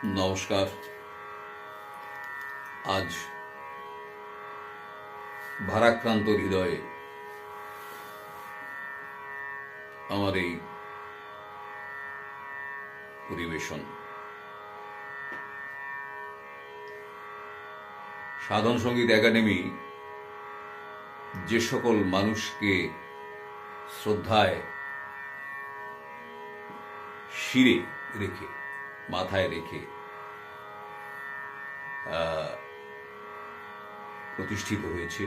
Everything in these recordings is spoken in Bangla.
নমস্কার। আজ ভারাক্রান্ত হৃদয়ে আমার এই পরিবেশন। সাধন সঙ্গীত একাডেমি যে সকল মানুষকে শ্রদ্ধায় শিরে রেখে মাথায় রেখে প্রতিষ্ঠিত হয়েছে,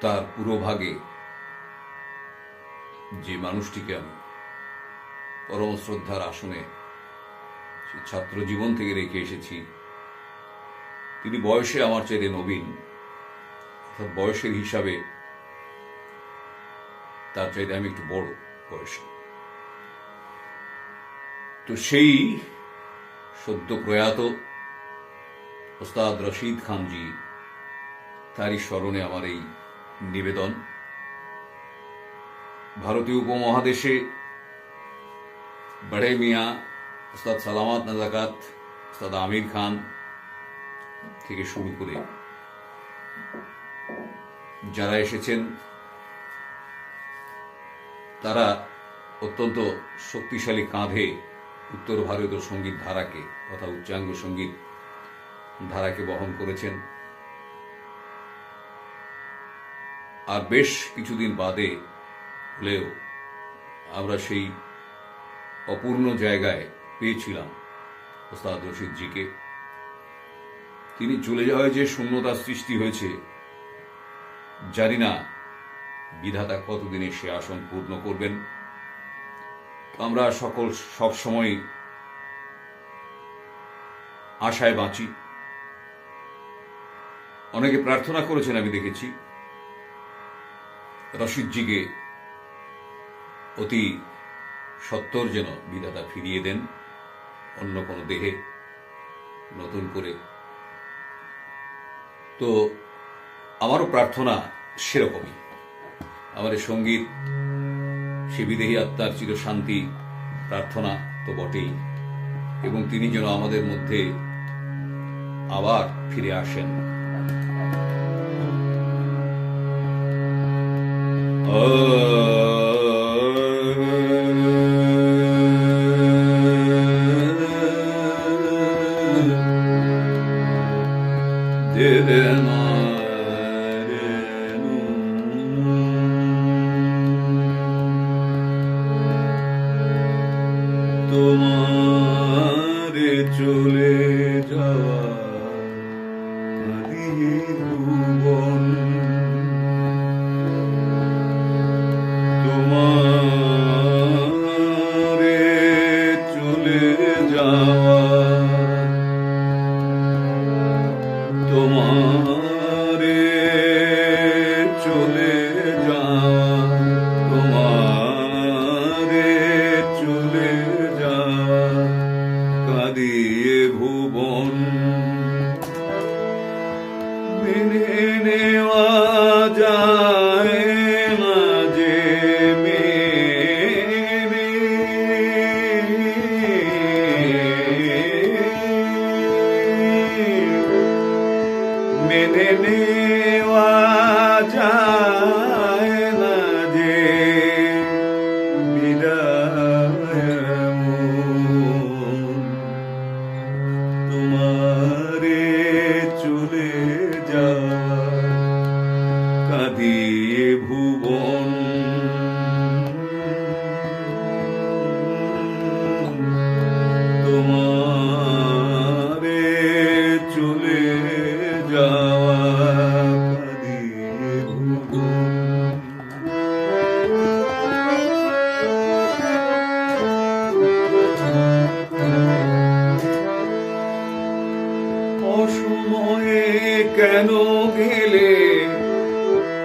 তার পুরোভাগে যে মানুষটিকে আমি পরম শ্রদ্ধার আসনে ছাত্র জীবন থেকে রেখে এসেছি, তিনি বয়সে আমার চেয়ে নবীন, অর্থাৎ বয়সের হিসাবে তার চাইতে আমি একটু বড় বয়সে। তো সেই সদ্য প্রয়াত ওস্তাদ রশিদ খানজি, তারই স্মরণে আমার এই নিবেদন। ভারতীয় উপমহাদেশে বড়ে মিয়াঁ ওস্তাদ সালামত নাজাকাত, ওস্তাদ আমির খান থেকে শুরু করে যারা এসেছেন, তারা অত্যন্ত শক্তিশালী কাঁধে উত্তর ভারতীয় সঙ্গীত ধারাকে তথা উচ্চাঙ্গ সঙ্গীত ধারাকে বহন করেছেন। আর বেশ কিছুদিন বাদে হলেও আমরা সেই অপূর্ণ জায়গায় পেয়েছিলাম ওস্তাদ রশিদজিকে। তিনি চলে যাওয়ায় যে শূন্যতার সৃষ্টি হয়েছে, জানি না বিধাতা কতদিনে সে আসন পূর্ণ করবেন। আমরা সব সময় আশায় বাঁচি। অনেকে প্রার্থনা করেছেন, আমি দেখেছি, রশিদজিকে অতি সত্বর যেন বিধাতা ফিরিয়ে দেন অন্য কোনো দেহে নতুন করে। তো আমারও প্রার্থনা সেরকমই। আমার এই সঙ্গীত সে বিদেহী আত্মার চিরশান্তি প্রার্থনা তো বটেই, এবং তিনি যেন আমাদের মধ্যে আবার ফিরে আসেন। তোমারে চলে যাওয়া ভুবন, তোমারে চলে যাওয়া, তোমারে চলে যাওয়া, তোমারে চলে যাওয়া কাঁদিয়ে ভুবন মেনে নেওয়া যায় না যে মেনে নেওয়া যায় না যে বিদায় তোমারে চলে যাওয়া কাঁদিয়ে ভুবন তোমারে চলে যাওয়া কাঁদিয়ে ভুবন। অসময়ে কেন গেলে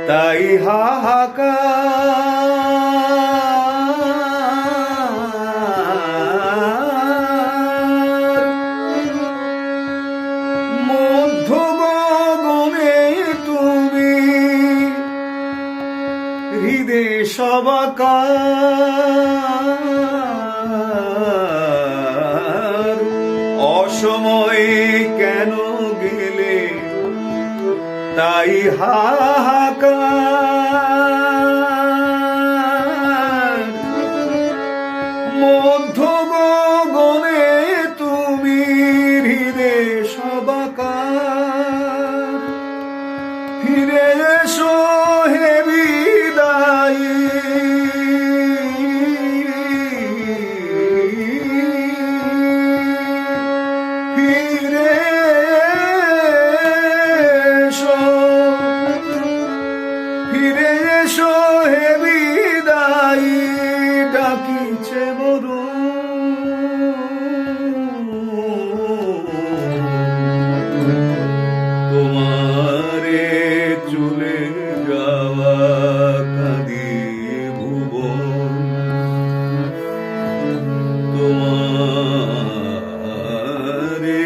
তাই হাহাকার, মধ্য গগনে তুমি হৃদয় সবাকার অসময়ে কেন গেলে তাই হাহাকার মধ্য গগনে তুমি হৃদে সবাকার ফিরে এসো হে বিদায়ী ফিরে এসো ফিরে এসো হে বিদায়ী ডাকিছে তোমারে চলে যাওয়া কাঁদিয়ে ভুবন তোমারে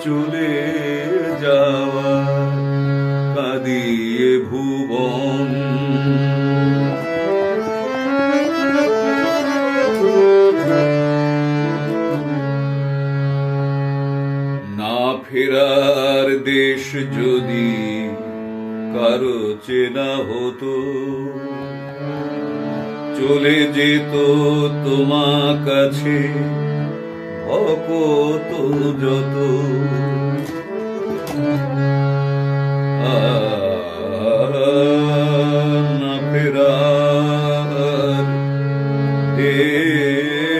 চলে যাওয়া কাঁদিয়ে ভুবন না ফেরার দেশ যদি কারো চেনা হতো চলে যেত তোমার কাছে ভকত যত না ফেরার দেশ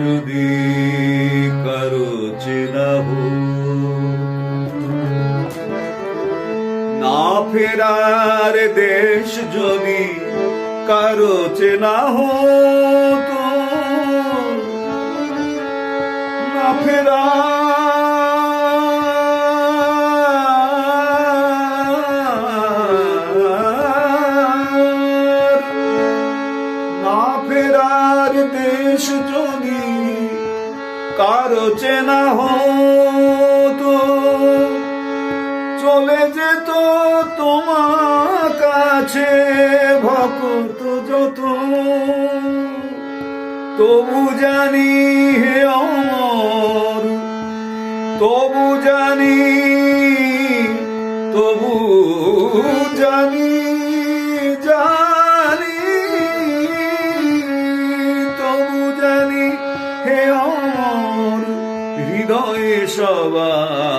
যদি কারো চেনা না ফেরার দেশ যদি কারো চেনা হতো না ফেরার দেশ যদি কারো চেনা হতো চলে যেত তোমার কাছে ভকত যত তবু জানি হে অমর তবু জানি তবু জানি জানি তবু জানি হে অমর হৃদয়ে সবার